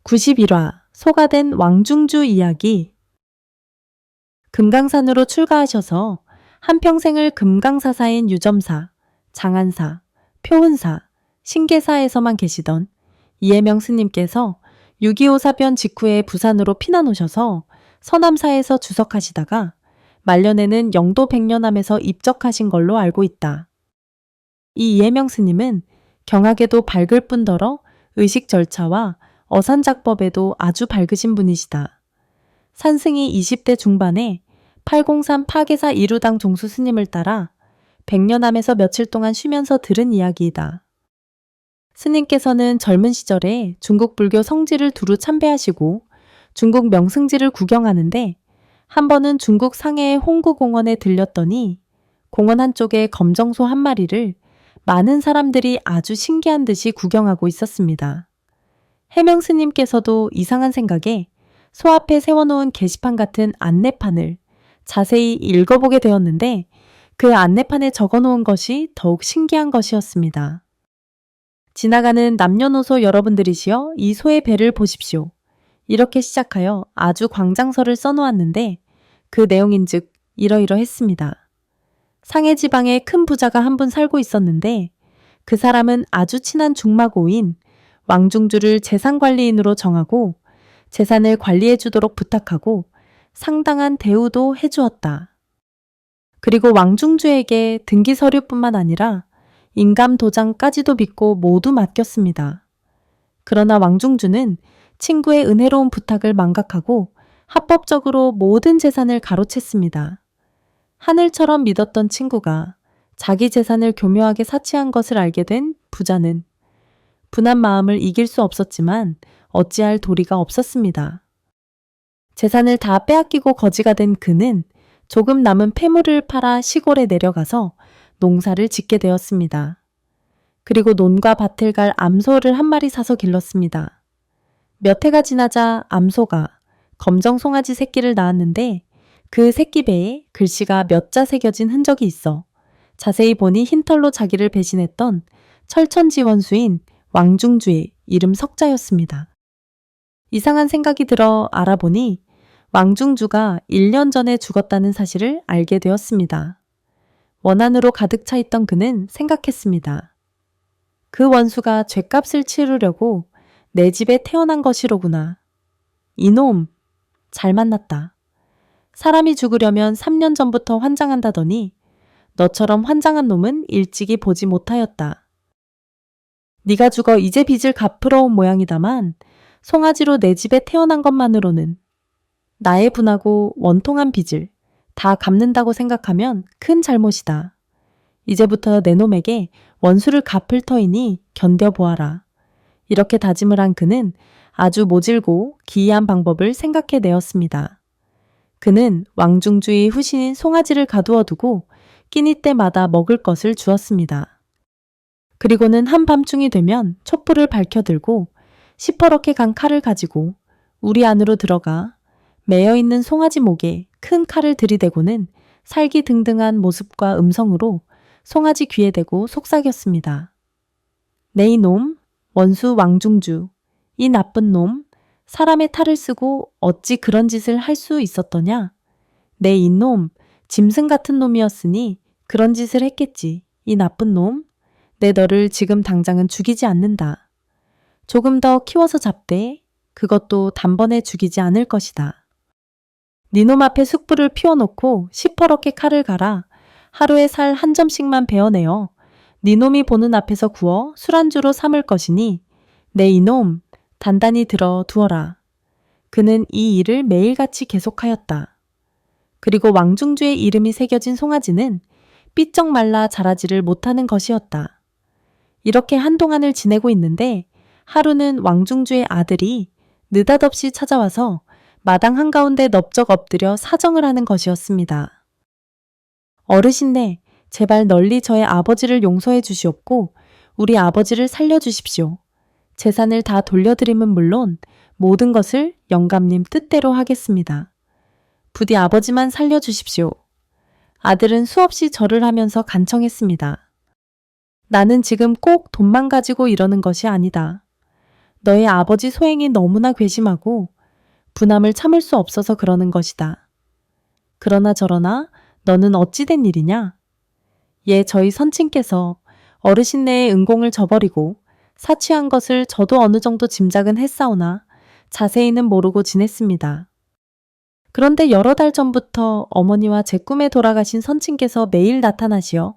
91화 소가 된 왕중주 이야기. 금강산으로 출가하셔서 한평생을 금강사사인 유점사, 장안사, 표은사, 신계사에서만 계시던 이해명 스님께서 6.25 사변 직후에 부산으로 피난 오셔서 서남사에서 주석하시다가 말년에는 영도 백년암에서 입적하신 걸로 알고 있다. 이 이해명 스님은 경하게도 밝을 뿐더러 의식 절차와 어산작법에도 아주 밝으신 분이시다. 산승이 20대 중반에 803 파계사 이루당 종수 스님을 따라 백년암에서 며칠 동안 쉬면서 들은 이야기이다. 스님께서는 젊은 시절에 중국 불교 성지를 두루 참배하시고 중국 명승지를 구경하는데 한 번은 중국 상해의 홍구공원에 들렸더니 공원 한쪽에 검정소 한 마리를 많은 사람들이 아주 신기한 듯이 구경하고 있었습니다. 해명 스님께서도 이상한 생각에 소 앞에 세워놓은 게시판 같은 안내판을 자세히 읽어보게 되었는데 그 안내판에 적어놓은 것이 더욱 신기한 것이었습니다. 지나가는 남녀노소 여러분들이시여 이 소의 배를 보십시오. 이렇게 시작하여 아주 광장설을 써놓았는데 그 내용인즉 이러이러했습니다. 상해 지방에 큰 부자가 한 분 살고 있었는데 그 사람은 아주 친한 중마고인 왕중주를 재산관리인으로 정하고 재산을 관리해 주도록 부탁하고 상당한 대우도 해주었다. 그리고 왕중주에게 등기 서류뿐만 아니라 인감 도장까지도 믿고 모두 맡겼습니다. 그러나 왕중주는 친구의 은혜로운 부탁을 망각하고 합법적으로 모든 재산을 가로챘습니다. 하늘처럼 믿었던 친구가 자기 재산을 교묘하게 사치한 것을 알게 된 부자는 분한 마음을 이길 수 없었지만 어찌할 도리가 없었습니다. 재산을 다 빼앗기고 거지가 된 그는 조금 남은 폐물을 팔아 시골에 내려가서 농사를 짓게 되었습니다. 그리고 논과 밭을 갈 암소를 한 마리 사서 길렀습니다. 몇 해가 지나자 암소가 검정 송아지 새끼를 낳았는데 그 새끼 배에 글씨가 몇 자 새겨진 흔적이 있어 자세히 보니 흰털로 자기를 배신했던 철천지 원수인 왕중주의 이름 석자였습니다. 이상한 생각이 들어 알아보니 왕중주가 1년 전에 죽었다는 사실을 알게 되었습니다. 원한으로 가득 차 있던 그는 생각했습니다. 그 원수가 죗값을 치르려고 내 집에 태어난 것이로구나. 이놈, 잘 만났다. 사람이 죽으려면 3년 전부터 환장한다더니 너처럼 환장한 놈은 일찍이 보지 못하였다. 네가 죽어 이제 빚을 갚으러 온 모양이다만 송아지로 내 집에 태어난 것만으로는 나의 분하고 원통한 빚을 다 갚는다고 생각하면 큰 잘못이다. 이제부터 내 놈에게 원수를 갚을 터이니 견뎌보아라. 이렇게 다짐을 한 그는 아주 모질고 기이한 방법을 생각해 내었습니다. 그는 왕중주의 후신인 송아지를 가두어 두고 끼니 때마다 먹을 것을 주었습니다. 그리고는 한밤중이 되면 촛불을 밝혀들고 시퍼렇게 간 칼을 가지고 우리 안으로 들어가 매여있는 송아지 목에 큰 칼을 들이대고는 살기등등한 모습과 음성으로 송아지 귀에 대고 속삭였습니다. 내 이놈, 원수 왕중주, 이 나쁜 놈, 사람의 탈을 쓰고 어찌 그런 짓을 할 수 있었더냐? 내 이놈, 짐승 같은 놈이었으니 그런 짓을 했겠지. 이 나쁜 놈, 내 너를 지금 당장은 죽이지 않는다. 조금 더 키워서 잡되 그것도 단번에 죽이지 않을 것이다. 니놈 앞에 숯불을 피워놓고 시퍼렇게 칼을 갈아 하루에 살 한 점씩만 베어내어 니놈이 보는 앞에서 구워 술안주로 삼을 것이니 내 이놈 단단히 들어 두어라. 그는 이 일을 매일같이 계속하였다. 그리고 왕중주의 이름이 새겨진 송아지는 삐쩍 말라 자라지를 못하는 것이었다. 이렇게 한동안을 지내고 있는데 하루는 왕중주의 아들이 느닷없이 찾아와서 마당 한가운데 넙적 엎드려 사정을 하는 것이었습니다. 어르신네, 제발 널리 저의 아버지를 용서해 주시옵고 우리 아버지를 살려주십시오. 재산을 다 돌려드림은 물론 모든 것을 영감님 뜻대로 하겠습니다. 부디 아버지만 살려주십시오. 아들은 수없이 절을 하면서 간청했습니다. 나는 지금 꼭 돈만 가지고 이러는 것이 아니다. 너의 아버지 소행이 너무나 괘씸하고 분함을 참을 수 없어서 그러는 것이다. 그러나 저러나 너는 어찌 된 일이냐? 예, 저희 선친께서 어르신네의 은공을 저버리고 사취한 것을 저도 어느 정도 짐작은 했사오나 자세히는 모르고 지냈습니다. 그런데 여러 달 전부터 어머니와 제 꿈에 돌아가신 선친께서 매일 나타나시어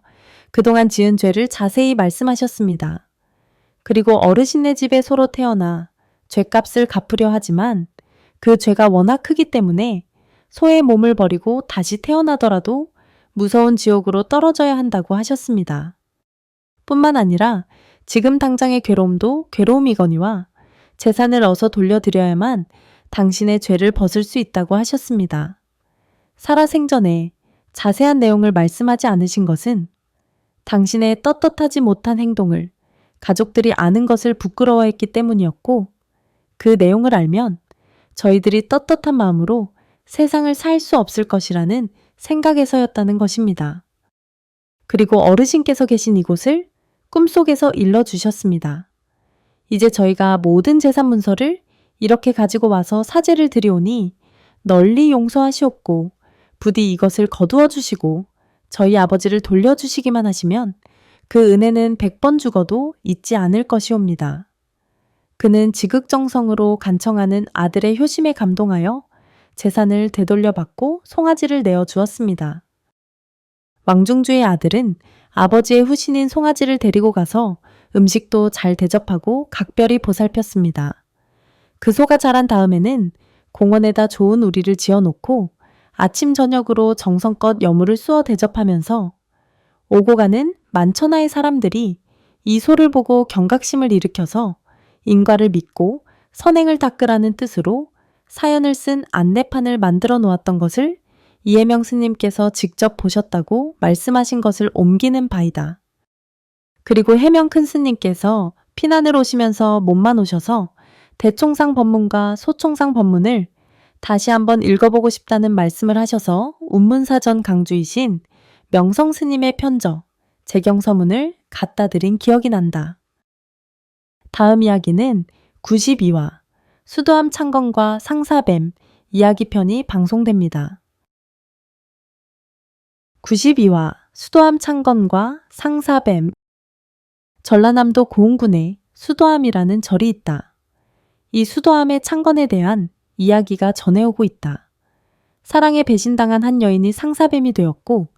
그동안 지은 죄를 자세히 말씀하셨습니다. 그리고 어르신네 집에 소로 태어나 죄값을 갚으려 하지만 그 죄가 워낙 크기 때문에 소의 몸을 버리고 다시 태어나더라도 무서운 지옥으로 떨어져야 한다고 하셨습니다. 뿐만 아니라 지금 당장의 괴로움도 괴로움이거니와 재산을 어서 돌려드려야만 당신의 죄를 벗을 수 있다고 하셨습니다. 살아생전에 자세한 내용을 말씀하지 않으신 것은 당신의 떳떳하지 못한 행동을 가족들이 아는 것을 부끄러워했기 때문이었고 그 내용을 알면 저희들이 떳떳한 마음으로 세상을 살 수 없을 것이라는 생각에서였다는 것입니다. 그리고 어르신께서 계신 이곳을 꿈속에서 일러주셨습니다. 이제 저희가 모든 재산 문서를 이렇게 가지고 와서 사죄를 드리오니 널리 용서하시옵고 부디 이것을 거두어 주시고 저희 아버지를 돌려주시기만 하시면 그 은혜는 100번 죽어도 잊지 않을 것이옵니다. 그는 지극정성으로 간청하는 아들의 효심에 감동하여 재산을 되돌려받고 송아지를 내어 주었습니다. 왕중주의 아들은 아버지의 후신인 송아지를 데리고 가서 음식도 잘 대접하고 각별히 보살폈습니다. 그 소가 자란 다음에는 공원에다 좋은 우리를 지어놓고 아침 저녁으로 정성껏 여물을 쑤어 대접하면서 오고 가는 만천하의 사람들이 이 소를 보고 경각심을 일으켜서 인과를 믿고 선행을 닦으라는 뜻으로 사연을 쓴 안내판을 만들어 놓았던 것을 이해명 스님께서 직접 보셨다고 말씀하신 것을 옮기는 바이다. 그리고 해명 큰 스님께서 피난을 오시면서 몸만 오셔서 대총상 법문과 소총상 법문을 다시 한번 읽어보고 싶다는 말씀을 하셔서 운문사전 강주이신 명성 스님의 편저, 재경서문을 갖다 드린 기억이 난다. 다음 이야기는 92화 수도암 창건과 상사뱀 이야기편이 방송됩니다. 92화 수도암 창건과 상사뱀. 전라남도 고흥군에 수도암이라는 절이 있다. 이 수도암의 창건에 대한 이야기가 전해오고 있다. 사랑에 배신당한 한 여인이 상사뱀이 되었고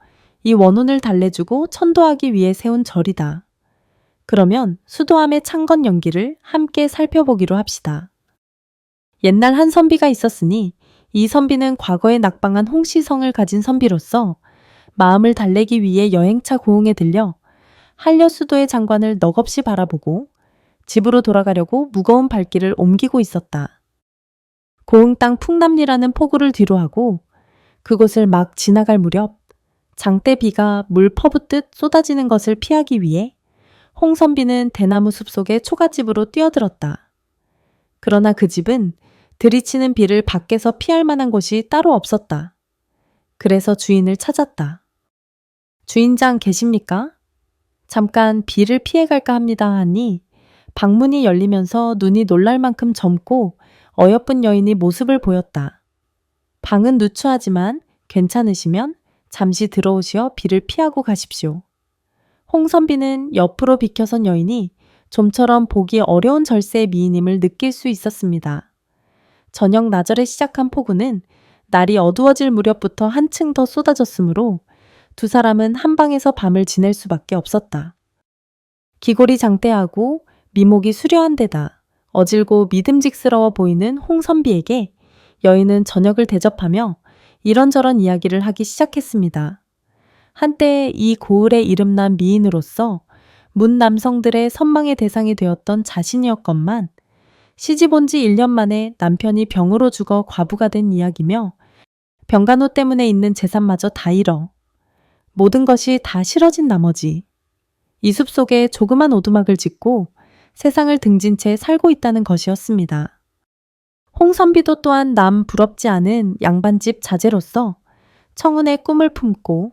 이 원혼을 달래주고 천도하기 위해 세운 절이다. 그러면 수도암의 창건 연기를 함께 살펴보기로 합시다. 옛날 한 선비가 있었으니 이 선비는 과거에 낙방한 홍시성을 가진 선비로서 마음을 달래기 위해 여행차 고흥에 들려 한려수도의 장관을 넋없이 바라보고 집으로 돌아가려고 무거운 발길을 옮기고 있었다. 고흥 땅 풍남리라는 포구를 뒤로하고 그곳을 막 지나갈 무렵 장대 비가 물 퍼붓듯 쏟아지는 것을 피하기 위해 홍 선비는 대나무 숲 속의 초가집으로 뛰어들었다. 그러나 그 집은 들이치는 비를 밖에서 피할 만한 곳이 따로 없었다. 그래서 주인을 찾았다. 주인장 계십니까? 잠깐 비를 피해갈까 합니다 하니 방문이 열리면서 눈이 놀랄 만큼 젊고 어여쁜 여인이 모습을 보였다. 방은 누추하지만 괜찮으시면 잠시 들어오시어 비를 피하고 가십시오. 홍 선비는 옆으로 비켜선 여인이 좀처럼 보기 어려운 절세의 미인임을 느낄 수 있었습니다. 저녁 나절에 시작한 폭우는 날이 어두워질 무렵부터 한층 더 쏟아졌으므로 두 사람은 한 방에서 밤을 지낼 수밖에 없었다. 기골이 장대하고 미목이 수려한 데다 어질고 믿음직스러워 보이는 홍 선비에게 여인은 저녁을 대접하며 이런저런 이야기를 하기 시작했습니다. 한때 이 고을에 이름난 미인으로서 문 남성들의 선망의 대상이 되었던 자신이었건만 시집 온 지 1년 만에 남편이 병으로 죽어 과부가 된 이야기며 병간호 때문에 있는 재산마저 다 잃어 모든 것이 다 싫어진 나머지 이 숲속에 조그만 오두막을 짓고 세상을 등진 채 살고 있다는 것이었습니다. 홍 선비도 또한 남 부럽지 않은 양반집 자제로서 청운의 꿈을 품고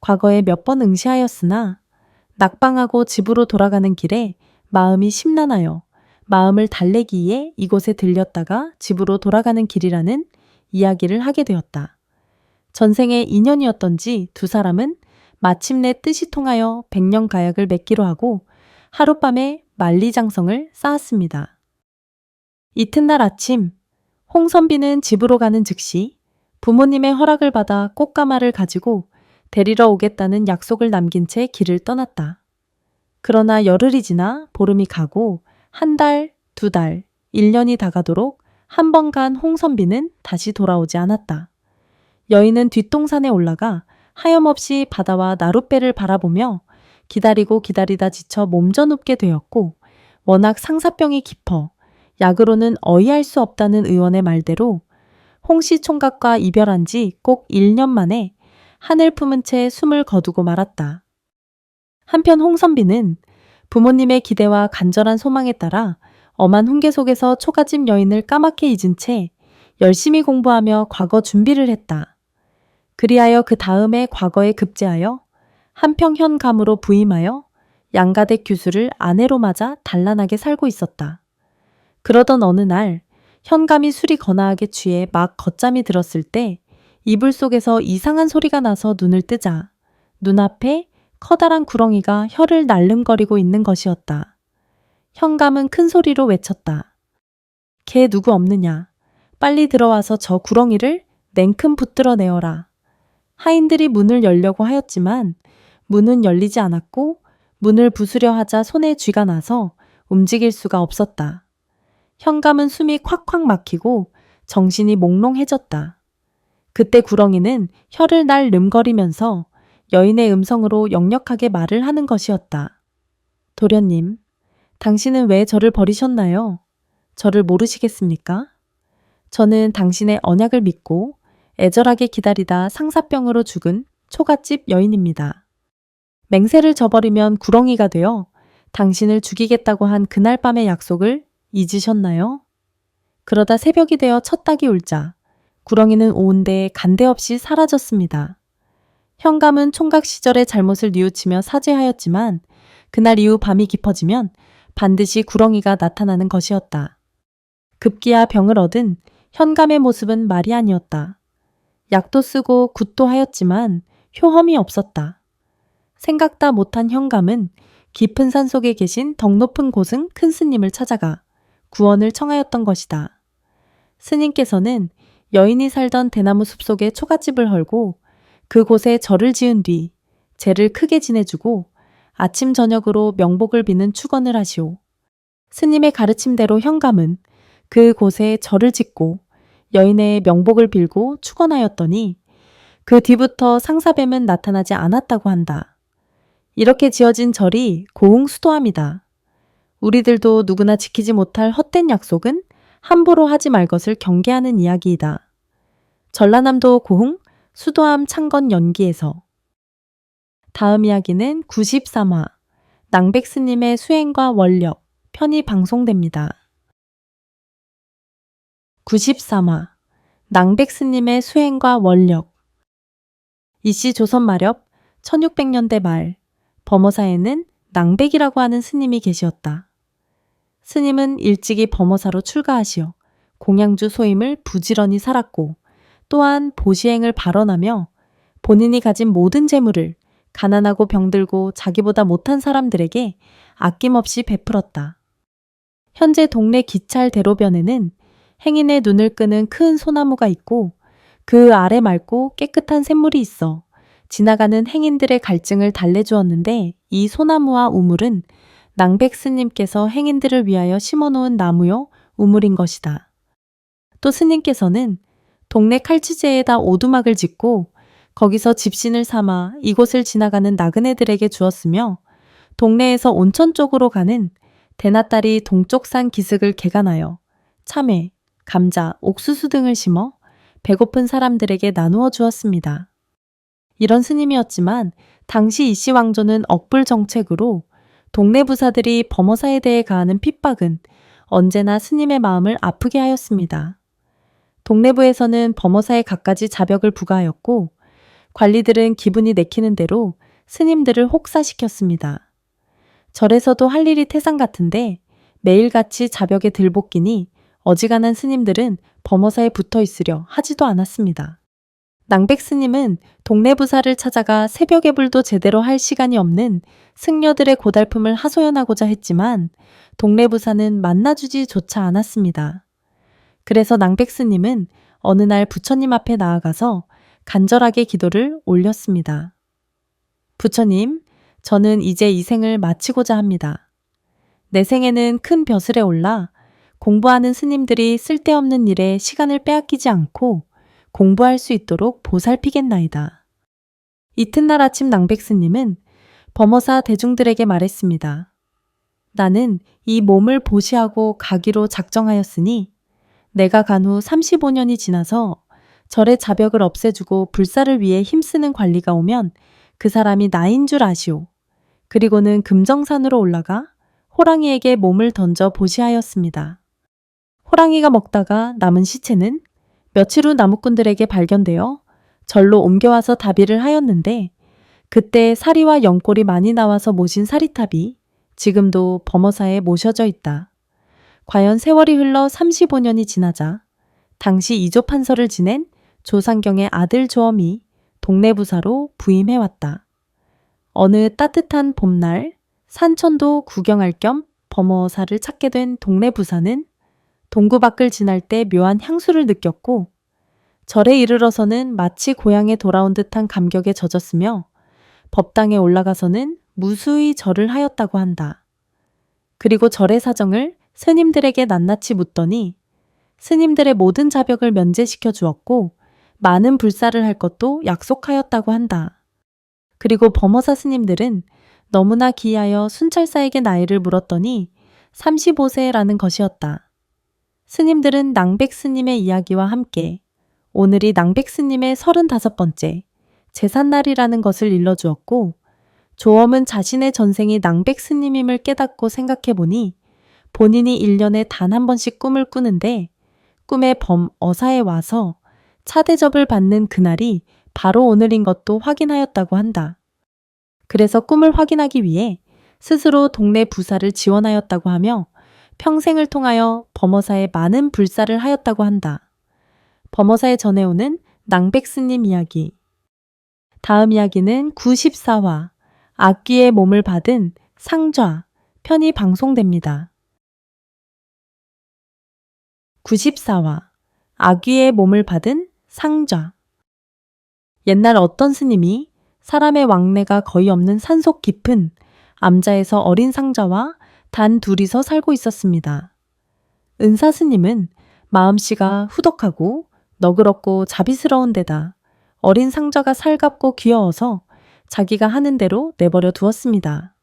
과거에 몇 번 응시하였으나 낙방하고 집으로 돌아가는 길에 마음이 심란하여 마음을 달래기에 이곳에 들렸다가 집으로 돌아가는 길이라는 이야기를 하게 되었다. 전생의 인연이었던지 두 사람은 마침내 뜻이 통하여 백년가약을 맺기로 하고 하룻밤에 만리장성을 쌓았습니다. 이튿날 아침 홍선비는 집으로 가는 즉시 부모님의 허락을 받아 꽃가마를 가지고 데리러 오겠다는 약속을 남긴 채 길을 떠났다. 그러나 열흘이 지나 보름이 가고 한 달, 두 달, 1년이 다가도록 한 번 간 홍선비는 다시 돌아오지 않았다. 여인은 뒷동산에 올라가 하염없이 바다와 나룻배를 바라보며 기다리고 기다리다 지쳐 몸져눕게 되었고 워낙 상사병이 깊어 약으로는 어이할 수 없다는 의원의 말대로 홍씨 총각과 이별한 지 꼭 1년 만에 하늘 품은 채 숨을 거두고 말았다. 한편 홍선비는 부모님의 기대와 간절한 소망에 따라 엄한 훈계 속에서 초가집 여인을 까맣게 잊은 채 열심히 공부하며 과거 준비를 했다. 그리하여 그 다음에 과거에 급제하여 한평현감으로 부임하여 양가댁 규수를 아내로 맞아 단란하게 살고 있었다. 그러던 어느 날 현감이 술이 거나하게 취해 막 걷잠이 들었을 때 이불 속에서 이상한 소리가 나서 눈을 뜨자 눈앞에 커다란 구렁이가 혀를 날름거리고 있는 것이었다. 현감은 큰 소리로 외쳤다. 걔 누구 없느냐? 빨리 들어와서 저 구렁이를 냉큼 붙들어 내어라. 하인들이 문을 열려고 하였지만 문은 열리지 않았고 문을 부수려 하자 손에 쥐가 나서 움직일 수가 없었다. 현감은 숨이 콱콱 막히고 정신이 몽롱해졌다. 그때 구렁이는 혀를 날름거리면서 여인의 음성으로 역력하게 말을 하는 것이었다. 도련님, 당신은 왜 저를 버리셨나요? 저를 모르시겠습니까? 저는 당신의 언약을 믿고 애절하게 기다리다 상사병으로 죽은 초가집 여인입니다. 맹세를 저버리면 구렁이가 되어 당신을 죽이겠다고 한 그날 밤의 약속을 잊으셨나요? 그러다 새벽이 되어 첫 닭이 울자 구렁이는 오은데 간데없이 사라졌습니다. 현감은 총각 시절의 잘못을 뉘우치며 사죄하였지만 그날 이후 밤이 깊어지면 반드시 구렁이가 나타나는 것이었다. 급기야 병을 얻은 현감의 모습은 말이 아니었다. 약도 쓰고 굿도 하였지만 효험이 없었다. 생각다 못한 현감은 깊은 산 속에 계신 덕 높은 고승 큰 스님을 찾아가 구원을 청하였던 것이다. 스님께서는 여인이 살던 대나무 숲속에 초가집을 헐고 그곳에 절을 지은 뒤 제를 크게 지내주고 아침 저녁으로 명복을 비는 축원을 하시오. 스님의 가르침대로 현감은 그곳에 절을 짓고 여인의 명복을 빌고 축원하였더니 그 뒤부터 상사뱀은 나타나지 않았다고 한다. 이렇게 지어진 절이 고흥수도함이다. 우리들도 누구나 지키지 못할 헛된 약속은 함부로 하지 말 것을 경계하는 이야기이다. 전라남도 고흥 수도함 창건 연기에서. 다음 이야기는 93화 낭백스님의 수행과 원력 편이 방송됩니다. 93화 낭백스님의 수행과 원력. 이씨 조선 마렵 1600년대 말 범어사에는 낭백이라고 하는 스님이 계시었다. 스님은 일찍이 범어사로 출가하시어 공양주 소임을 부지런히 살았고 또한 보시행을 발언하며 본인이 가진 모든 재물을 가난하고 병들고 자기보다 못한 사람들에게 아낌없이 베풀었다. 현재 동네 기찰 대로변에는 행인의 눈을 끄는 큰 소나무가 있고 그 아래 맑고 깨끗한 샘물이 있어 지나가는 행인들의 갈증을 달래주었는데 이 소나무와 우물은 낭백 스님께서 행인들을 위하여 심어놓은 나무요 우물인 것이다. 또 스님께서는 동네 칼치제에다 오두막을 짓고 거기서 집신을 삼아 이곳을 지나가는 나그네들에게 주었으며 동네에서 온천 쪽으로 가는 대낮달이 동쪽산 기슭을 개간하여 참외, 감자, 옥수수 등을 심어 배고픈 사람들에게 나누어 주었습니다. 이런 스님이었지만 당시 이씨 왕조는 억불 정책으로 동네 부사들이 범어사에 대해 가하는 핍박은 언제나 스님의 마음을 아프게 하였습니다. 동네부에서는 범어사에 갖가지 자벽을 부과하였고 관리들은 기분이 내키는 대로 스님들을 혹사시켰습니다. 절에서도 할 일이 태산 같은데 매일같이 자벽에 들볶이니 어지간한 스님들은 범어사에 붙어 있으려 하지도 않았습니다. 낭백 스님은 동네 부사를 찾아가 새벽의 불도 제대로 할 시간이 없는 승려들의 고달픔을 하소연하고자 했지만 동네 부사는 만나주지조차 않았습니다. 그래서 낭백 스님은 어느 날 부처님 앞에 나아가서 간절하게 기도를 올렸습니다. 부처님, 저는 이제 이 생을 마치고자 합니다. 내 생에는 큰 벼슬에 올라 공부하는 스님들이 쓸데없는 일에 시간을 빼앗기지 않고 공부할 수 있도록 보살피겠나이다. 이튿날 아침 낭백 스님은 범어사 대중들에게 말했습니다. 나는 이 몸을 보시하고 가기로 작정하였으니 내가 간 후 35년이 지나서 절의 자벽을 없애주고 불사를 위해 힘쓰는 관리가 오면 그 사람이 나인 줄 아시오. 그리고는 금정산으로 올라가 호랑이에게 몸을 던져 보시하였습니다. 호랑이가 먹다가 남은 시체는 며칠 후 나무꾼들에게 발견되어 절로 옮겨와서 다비를 하였는데 그때 사리와 연골이 많이 나와서 모신 사리탑이 지금도 범어사에 모셔져 있다. 과연 세월이 흘러 35년이 지나자 당시 이조 판서를 지낸 조상경의 아들 조엄이 동네 부사로 부임해왔다. 어느 따뜻한 봄날 산천도 구경할 겸 범어사를 찾게 된 동네 부사는 동구 밖을 지날 때 묘한 향수를 느꼈고 절에 이르러서는 마치 고향에 돌아온 듯한 감격에 젖었으며 법당에 올라가서는 무수히 절을 하였다고 한다. 그리고 절의 사정을 스님들에게 낱낱이 묻더니 스님들의 모든 자벽을 면제시켜 주었고 많은 불사를 할 것도 약속하였다고 한다. 그리고 범어사 스님들은 너무나 기이하여 순찰사에게 나이를 물었더니 35세라는 것이었다. 스님들은 낭백 스님의 이야기와 함께 오늘이 낭백 스님의 35번째 제삿날이라는 것을 일러주었고 조엄은 자신의 전생이 낭백 스님임을 깨닫고 생각해보니 본인이 1년에 단 한 번씩 꿈을 꾸는데 꿈에 범어사에 와서 차대접을 받는 그날이 바로 오늘인 것도 확인하였다고 한다. 그래서 꿈을 확인하기 위해 스스로 동네 부사를 지원하였다고 하며 평생을 통하여 범어사에 많은 불사를 하였다고 한다. 범어사에 전해오는 낭백 스님 이야기. 다음 이야기는 94화 악귀의 몸을 받은 상좌 편이 방송됩니다. 94화 악귀의 몸을 받은 상좌. 옛날 어떤 스님이 사람의 왕래가 거의 없는 산속 깊은 암자에서 어린 상자와 단 둘이서 살고 있었습니다. 은사 스님은 마음씨가 후덕하고 너그럽고 자비스러운 데다 어린 상자가 살갑고 귀여워서 자기가 하는 대로 내버려 두었습니다.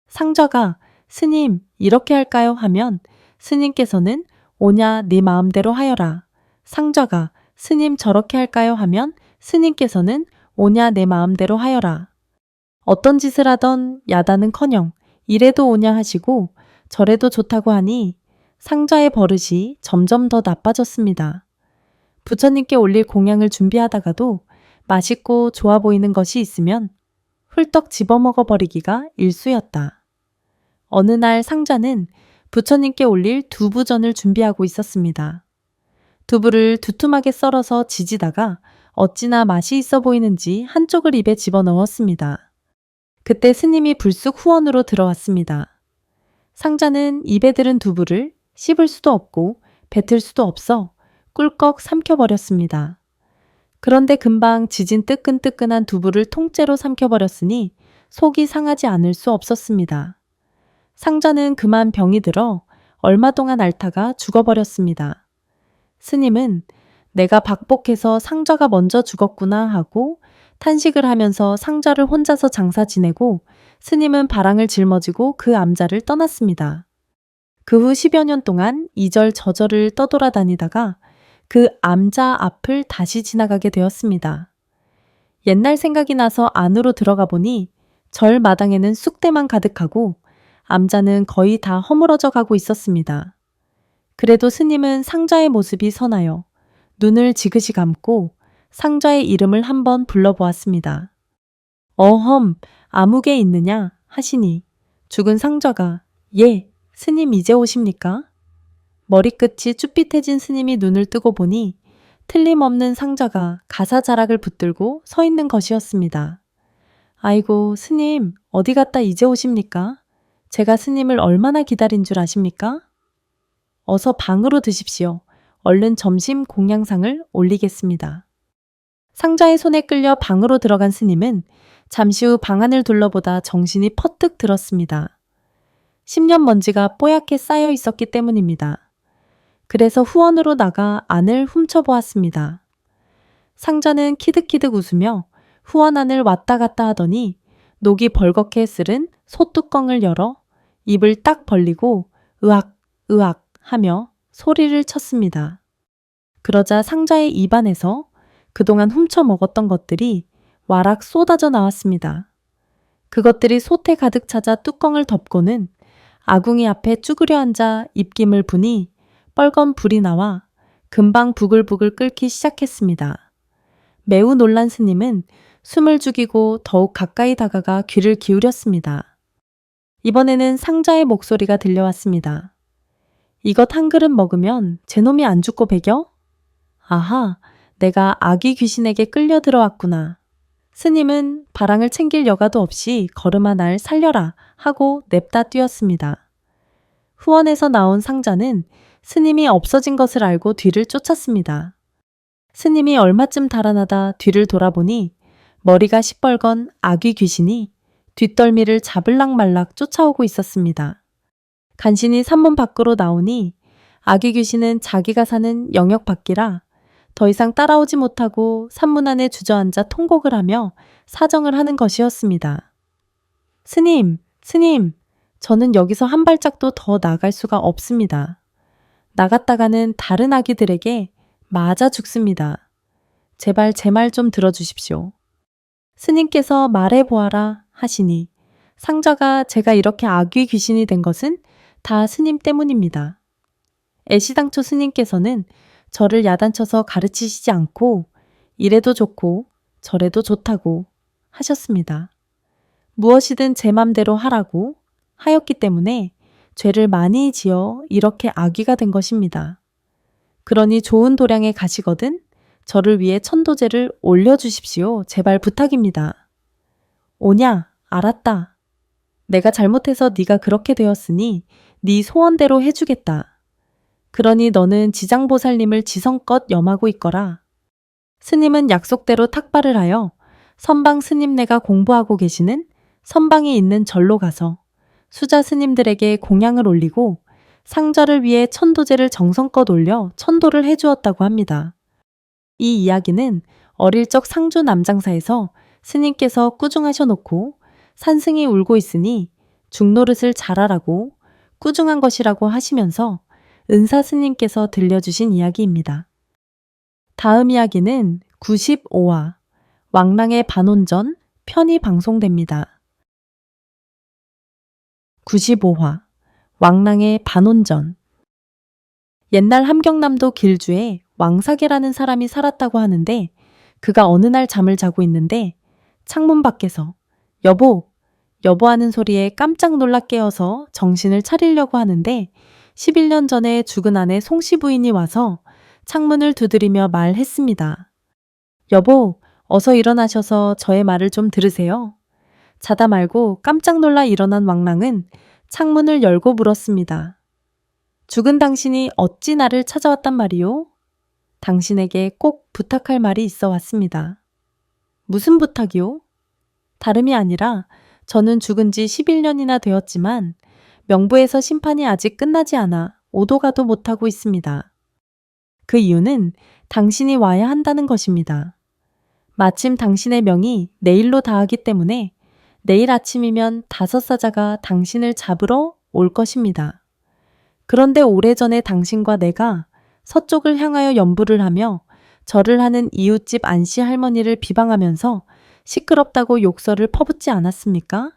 상자가 스님 이렇게 할까요? 하면 스님께서는 오냐 네 마음대로 하여라. 상자가 스님 저렇게 할까요? 하면 스님께서는 오냐 내 마음대로 하여라. 어떤 짓을 하던 야단은커녕 이래도 오냐 하시고 저래도 좋다고 하니 상자의 버릇이 점점 더 나빠졌습니다. 부처님께 올릴 공양을 준비하다가도 맛있고 좋아 보이는 것이 있으면 훌떡 집어먹어 버리기가 일쑤였다. 어느 날 상자는 부처님께 올릴 두부전을 준비하고 있었습니다. 두부를 두툼하게 썰어서 지지다가 어찌나 맛이 있어 보이는지 한쪽을 입에 집어넣었습니다. 그때 스님이 불쑥 후원으로 들어왔습니다. 상자는 입에 들은 두부를 씹을 수도 없고 뱉을 수도 없어 꿀꺽 삼켜버렸습니다. 그런데 금방 지진 뜨끈뜨끈한 두부를 통째로 삼켜버렸으니 속이 상하지 않을 수 없었습니다. 상자는 그만 병이 들어 얼마 동안 앓다가 죽어버렸습니다. 스님은 내가 박복해서 상자가 먼저 죽었구나 하고 탄식을 하면서 상자를 혼자서 장사 지내고 스님은 바랑을 짊어지고 그 암자를 떠났습니다. 그 후 10여 년 동안 이절 저절을 떠돌아다니다가 그 암자 앞을 다시 지나가게 되었습니다. 옛날 생각이 나서 안으로 들어가 보니 절 마당에는 쑥대만 가득하고 암자는 거의 다 허물어져 가고 있었습니다. 그래도 스님은 상자의 모습이 선하여 눈을 지그시 감고 상자의 이름을 한번 불러보았습니다. 어험, 아무개 있느냐 하시니 죽은 상자가 예, 스님 이제 오십니까? 머리끝이 쭈삣해진 스님이 눈을 뜨고 보니 틀림없는 상자가 가사 자락을 붙들고 서 있는 것이었습니다. 아이고, 스님, 어디 갔다 이제 오십니까? 제가 스님을 얼마나 기다린 줄 아십니까? 어서 방으로 드십시오. 얼른 점심 공양상을 올리겠습니다. 상자의 손에 끌려 방으로 들어간 스님은 잠시 후 방안을 둘러보다 정신이 퍼뜩 들었습니다. 10년 먼지가 뽀얗게 쌓여 있었기 때문입니다. 그래서 후원으로 나가 안을 훔쳐보았습니다. 상자는 키득키득 웃으며 후원 안을 왔다 갔다 하더니 녹이 벌겋게 쓸은 소뚜껑을 열어 입을 딱 벌리고 으악 으악 하며 소리를 쳤습니다. 그러자 상자의 입안에서 그동안 훔쳐 먹었던 것들이 와락 쏟아져 나왔습니다. 그것들이 솥에 가득 찾아 뚜껑을 덮고는 아궁이 앞에 쭈그려 앉아 입김을 부니 빨간 불이 나와 금방 부글부글 끓기 시작했습니다. 매우 놀란 스님은 숨을 죽이고 더욱 가까이 다가가 귀를 기울였습니다. 이번에는 상자의 목소리가 들려왔습니다. 이것 한 그릇 먹으면 제 놈이 안 죽고 배겨? 아하, 내가 아귀 귀신에게 끌려 들어왔구나. 스님은 바랑을 챙길 여가도 없이 걸음아 날 살려라 하고 냅다 뛰었습니다. 후원에서 나온 상자는 스님이 없어진 것을 알고 뒤를 쫓았습니다. 스님이 얼마쯤 달아나다 뒤를 돌아보니 머리가 시뻘건 아귀 귀신이 뒷덜미를 잡을락말락 쫓아오고 있었습니다. 간신히 산문 밖으로 나오니 아귀 귀신은 자기가 사는 영역 밖이라 더 이상 따라오지 못하고 산문 안에 주저앉아 통곡을 하며 사정을 하는 것이었습니다. 스님, 스님, 저는 여기서 한 발짝도 더 나갈 수가 없습니다. 나갔다가는 다른 아기들에게 맞아 죽습니다. 제발 제 말 좀 들어주십시오. 스님께서 말해보아라 하시니 상자가 제가 이렇게 아귀 귀신이 된 것은 다 스님 때문입니다. 애시당초 스님께서는 저를 야단쳐서 가르치시지 않고 이래도 좋고 저래도 좋다고 하셨습니다. 무엇이든 제 맘대로 하라고 하였기 때문에 죄를 많이 지어 이렇게 아귀가 된 것입니다. 그러니 좋은 도량에 가시거든 저를 위해 천도제를 올려주십시오. 제발 부탁입니다. 오냐? 알았다. 내가 잘못해서 네가 그렇게 되었으니 네 소원대로 해주겠다. 그러니 너는 지장보살님을 지성껏 염하고 있거라. 스님은 약속대로 탁발을 하여 선방 스님네가 공부하고 계시는 선방이 있는 절로 가서 수자 스님들에게 공양을 올리고 상자를 위해 천도제를 정성껏 올려 천도를 해주었다고 합니다. 이 이야기는 어릴 적 상주 남장사에서 스님께서 꾸중하셔 놓고 산승이 울고 있으니 중노릇을 잘하라고 꾸중한 것이라고 하시면서 은사 스님께서 들려주신 이야기입니다. 다음 이야기는 95화 왕랑의 반혼전 편이 방송됩니다. 95화 왕랑의 반혼전. 옛날 함경남도 길주에 왕사계라는 사람이 살았다고 하는데 그가 어느 날 잠을 자고 있는데 창문 밖에서 여보! 여보 하는 소리에 깜짝 놀라 깨어서 정신을 차리려고 하는데 11년 전에 죽은 아내 송씨 부인이 와서 창문을 두드리며 말했습니다. 여보, 어서 일어나셔서 저의 말을 좀 들으세요. 자다 말고 깜짝 놀라 일어난 왕랑은 창문을 열고 물었습니다. 죽은 당신이 어찌 나를 찾아왔단 말이오? 당신에게 꼭 부탁할 말이 있어 왔습니다. 무슨 부탁이오? 다름이 아니라 저는 죽은 지 11년이나 되었지만 명부에서 심판이 아직 끝나지 않아 오도 가도 못하고 있습니다. 그 이유는 당신이 와야 한다는 것입니다. 마침 당신의 명이 내일로 다하기 때문에 내일 아침이면 5사자가 당신을 잡으러 올 것입니다. 그런데 오래전에 당신과 내가 서쪽을 향하여 연부를 하며 절을 하는 이웃집 안씨 할머니를 비방하면서 시끄럽다고 욕설을 퍼붓지 않았습니까?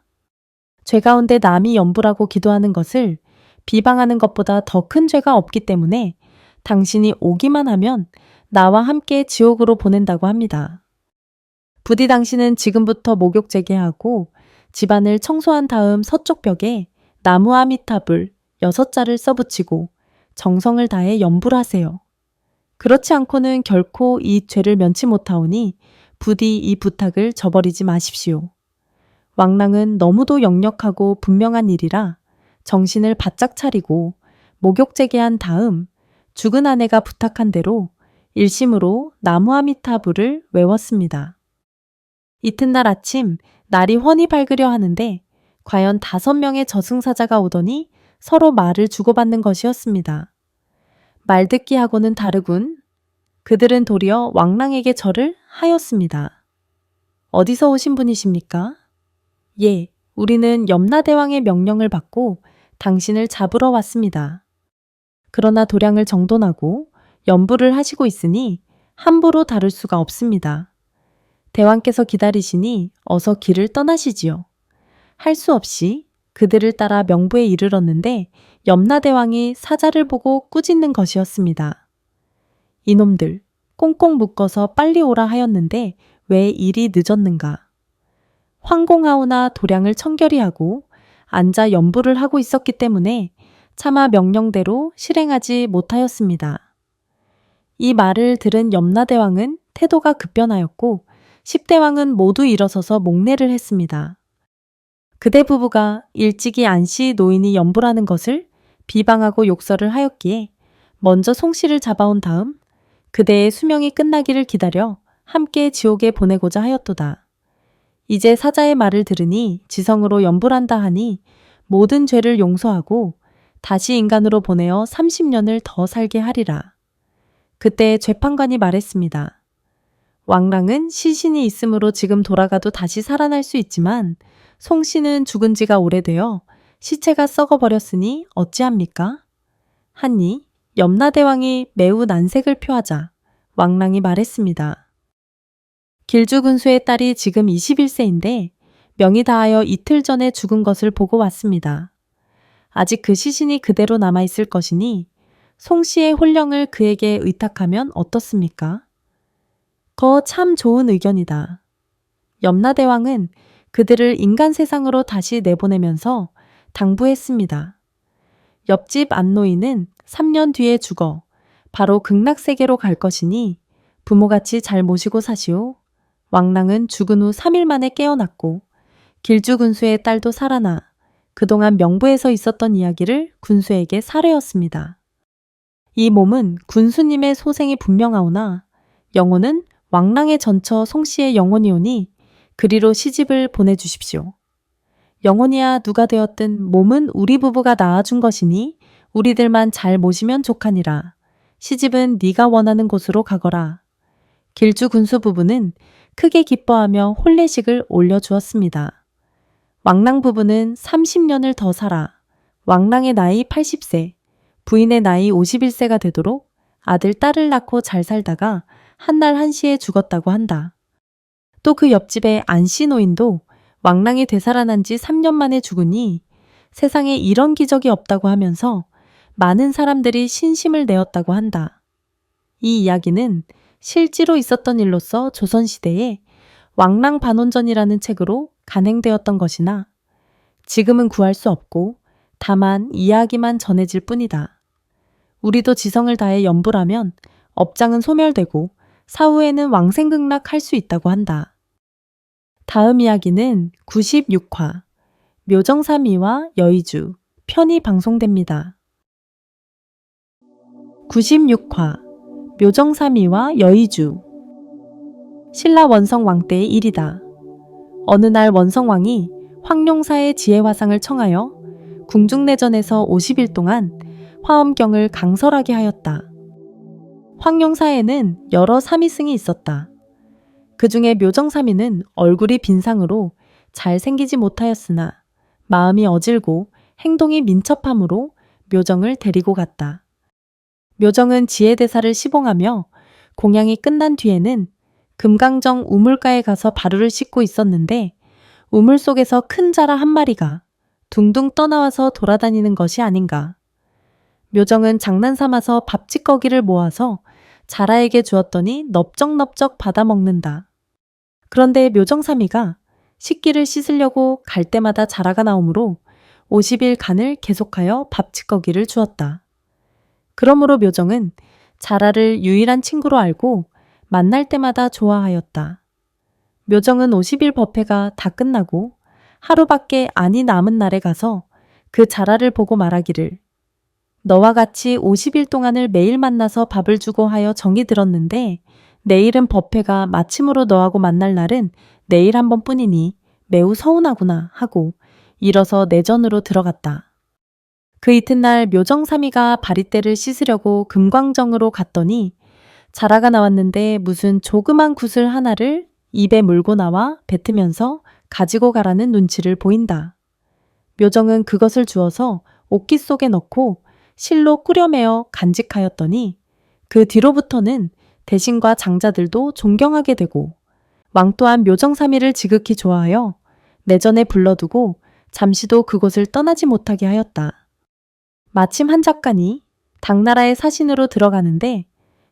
죄 가운데 남이 연부라고 기도하는 것을 비방하는 것보다 더 큰 죄가 없기 때문에 당신이 오기만 하면 나와 함께 지옥으로 보낸다고 합니다. 부디 당신은 지금부터 목욕 재개하고 집안을 청소한 다음 서쪽 벽에 나무 아미타불 6자를 써붙이고 정성을 다해 연부를 하세요. 그렇지 않고는 결코 이 죄를 면치 못하오니 부디 이 부탁을 저버리지 마십시오. 왕랑은 너무도 역력하고 분명한 일이라 정신을 바짝 차리고 목욕제기한 다음 죽은 아내가 부탁한 대로 일심으로 나무아미타불을 외웠습니다. 이튿날 아침 날이 훤히 밝으려 하는데 과연 5명의 저승사자가 오더니 서로 말을 주고받는 것이었습니다. 말 듣기하고는 다르군. 그들은 도리어 왕랑에게 절을 하였습니다. 어디서 오신 분이십니까? 예, 우리는 염라대왕의 명령을 받고 당신을 잡으러 왔습니다. 그러나 도량을 정돈하고 연부를 하시고 있으니 함부로 다룰 수가 없습니다. 대왕께서 기다리시니 어서 길을 떠나시지요. 할 수 없이 그들을 따라 명부에 이르렀는데 염라대왕이 사자를 보고 꾸짖는 것이었습니다. 이놈들, 꽁꽁 묶어서 빨리 오라 하였는데 왜 일이 늦었는가? 황공하오나 도량을 청결히 하고 앉아 연부를 하고 있었기 때문에 차마 명령대로 실행하지 못하였습니다. 이 말을 들은 염라대왕은 태도가 급변하였고 10대왕은 모두 일어서서 목례를 했습니다. 그대 부부가 일찍이 안씨 노인이 연부라는 것을 비방하고 욕설을 하였기에 먼저 송씨를 잡아온 다음 그대의 수명이 끝나기를 기다려 함께 지옥에 보내고자 하였도다. 이제 사자의 말을 들으니 지성으로 연부란다 하니 모든 죄를 용서하고 다시 인간으로 보내어 30년을 더 살게 하리라. 그때 재판관이 말했습니다. 왕랑은 시신이 있으므로 지금 돌아가도 다시 살아날 수 있지만 송씨는 죽은 지가 오래되어 시체가 썩어버렸으니 어찌합니까? 하니 염라대왕이 매우 난색을 표하자 왕랑이 말했습니다. 길주군수의 딸이 지금 21세인데 명이 다하여 이틀 전에 죽은 것을 보고 왔습니다. 아직 그 시신이 그대로 남아있을 것이니 송씨의 혼령을 그에게 의탁하면 어떻습니까? 거 참 좋은 의견이다. 염라대왕은 그들을 인간 세상으로 다시 내보내면서 당부했습니다. 옆집 안노인은 3년 뒤에 죽어 바로 극락세계로 갈 것이니 부모같이 잘 모시고 사시오. 왕랑은 죽은 후 3일 만에 깨어났고 길주군수의 딸도 살아나 그동안 명부에서 있었던 이야기를 군수에게 사례였습니다. 이 몸은 군수님의 소생이 분명하오나 영혼은 왕랑의 전처 송씨의 영혼이오니 그리로 시집을 보내주십시오. 영혼이야 누가 되었든 몸은 우리 부부가 낳아준 것이니 우리들만 잘 모시면 족하니라. 시집은 네가 원하는 곳으로 가거라. 길주 군수 부부는 크게 기뻐하며 혼례식을 올려주었습니다. 왕랑 부부는 30년을 더 살아 왕랑의 나이 80세, 부인의 나이 51세가 되도록 아들, 딸을 낳고 잘 살다가 한날 한시에 죽었다고 한다. 또 그 옆집의 안씨 노인도 왕랑이 되살아난 지 3년 만에 죽으니 세상에 이런 기적이 없다고 하면서 많은 사람들이 신심을 내었다고 한다. 이 이야기는 실제로 있었던 일로서 조선시대에 왕랑반원전이라는 책으로 간행되었던 것이나 지금은 구할 수 없고 다만 이야기만 전해질 뿐이다. 우리도 지성을 다해 연부라면 업장은 소멸되고 사후에는 왕생극락할 수 있다고 한다. 다음 이야기는 96화 묘정사미와 여의주 편이 방송됩니다. 96화 묘정사미와 여의주 신라 원성왕 때의 일이다. 어느 날 원성왕이 황룡사의 지혜화상을 청하여 궁중내전에서 50일 동안 화엄경을 강설하게 하였다. 황룡사에는 여러 사미승이 있었다. 그 중에 묘정사미는 얼굴이 빈상으로 잘생기지 못하였으나 마음이 어질고 행동이 민첩함으로 묘정을 데리고 갔다. 묘정은 지혜대사를 시봉하며 공양이 끝난 뒤에는 금강정 우물가에 가서 바루를 씻고 있었는데 우물 속에서 큰 자라 한 마리가 둥둥 떠나와서 돌아다니는 것이 아닌가. 묘정은 장난삼아서 밥짓거기를 모아서 자라에게 주었더니 넙적넙적 받아먹는다. 그런데 묘정사미가 식기를 씻으려고 갈 때마다 자라가 나오므로 50일간을 계속하여 밥짓거기를 주었다. 그러므로 묘정은 자라를 유일한 친구로 알고 만날 때마다 좋아하였다. 묘정은 50일 법회가 다 끝나고 하루밖에 안이 남은 날에 가서 그 자라를 보고 말하기를 너와 같이 50일 동안을 매일 만나서 밥을 주고 하여 정이 들었는데 내일은 법회가 마침으로 너하고 만날 날은 내일 한 번뿐이니 매우 서운하구나 하고 일어서 내전으로 들어갔다. 그 이튿날 묘정삼이가 바리떼를 씻으려고 금광정으로 갔더니 자라가 나왔는데 무슨 조그만 굿을 하나를 입에 물고 나와 뱉으면서 가지고 가라는 눈치를 보인다. 묘정은 그것을 주어서 옥기 속에 넣고 실로 꾸려매어 간직하였더니 그 뒤로부터는 대신과 장자들도 존경하게 되고 왕 또한 묘정삼이를 지극히 좋아하여 내전에 불러두고 잠시도 그곳을 떠나지 못하게 하였다. 마침 한 작가니 당나라의 사신으로 들어가는데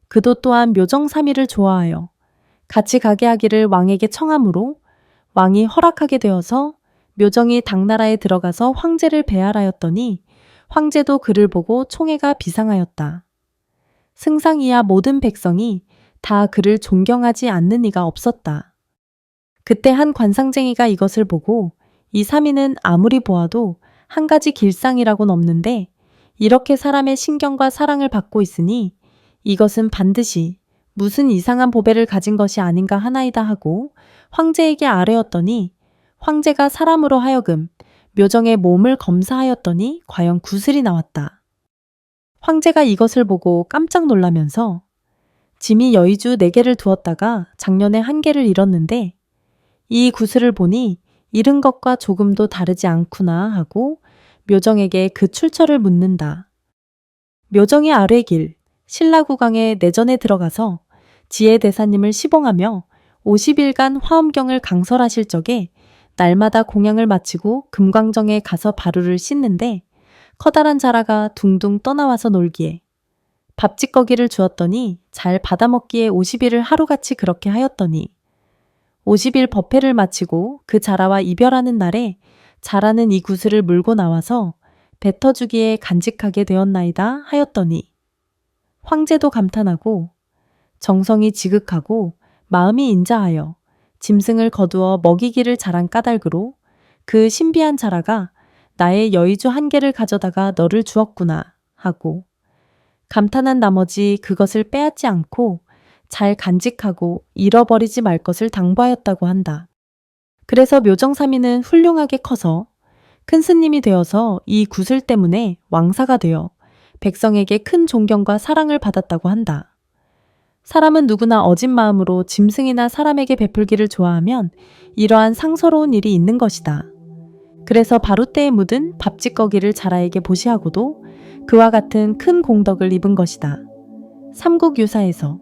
그도 또한 묘정삼이를 좋아하여 같이 가게 하기를 왕에게 청하므로 왕이 허락하게 되어서 묘정이 당나라에 들어가서 황제를 배할하였더니 황제도 그를 보고 총애가 비상하였다. 승상 이하 모든 백성이 다 그를 존경하지 않는 이가 없었다. 그때 한 관상쟁이가 이것을 보고 이 삼이는 아무리 보아도 한 가지 길상이라고는 없는데 이렇게 사람의 신경과 사랑을 받고 있으니 이것은 반드시 무슨 이상한 보배를 가진 것이 아닌가 하나이다 하고 황제에게 아뢰었더니 황제가 사람으로 하여금 묘정의 몸을 검사하였더니 과연 구슬이 나왔다. 황제가 이것을 보고 깜짝 놀라면서 짐이 여의주 4개를 두었다가 작년에 1개를 잃었는데 이 구슬을 보니 잃은 것과 조금도 다르지 않구나 하고 묘정에게 그 출처를 묻는다. 묘정이 아뢰길 신라국왕의 내전에 들어가서 지혜대사님을 시봉하며 50일간 화엄경을 강설하실 적에 날마다 공양을 마치고 금광정에 가서 바루를 씻는데 커다란 자라가 둥둥 떠나와서 놀기에 밥짓거기를 주었더니 잘 받아먹기에 50일을 하루같이 그렇게 하였더니 50일 법회를 마치고 그 자라와 이별하는 날에 자라는 이 구슬을 물고 나와서 뱉어주기에 간직하게 되었나이다 하였더니 황제도 감탄하고 정성이 지극하고 마음이 인자하여 짐승을 거두어 먹이기를 잘한 까닭으로 그 신비한 자라가 나의 여의주 1개를 가져다가 너를 주었구나 하고 감탄한 나머지 그것을 빼앗지 않고 잘 간직하고 잃어버리지 말 것을 당부하였다고 한다. 그래서 묘정삼이는 훌륭하게 커서 큰 스님이 되어서 이 구슬 때문에 왕사가 되어 백성에게 큰 존경과 사랑을 받았다고 한다. 사람은 누구나 어진 마음으로 짐승이나 사람에게 베풀기를 좋아하면 이러한 상서로운 일이 있는 것이다. 그래서 바루떼에 묻은 밥짓거기를 자라에게 보시하고도 그와 같은 큰 공덕을 입은 것이다. 삼국유사에서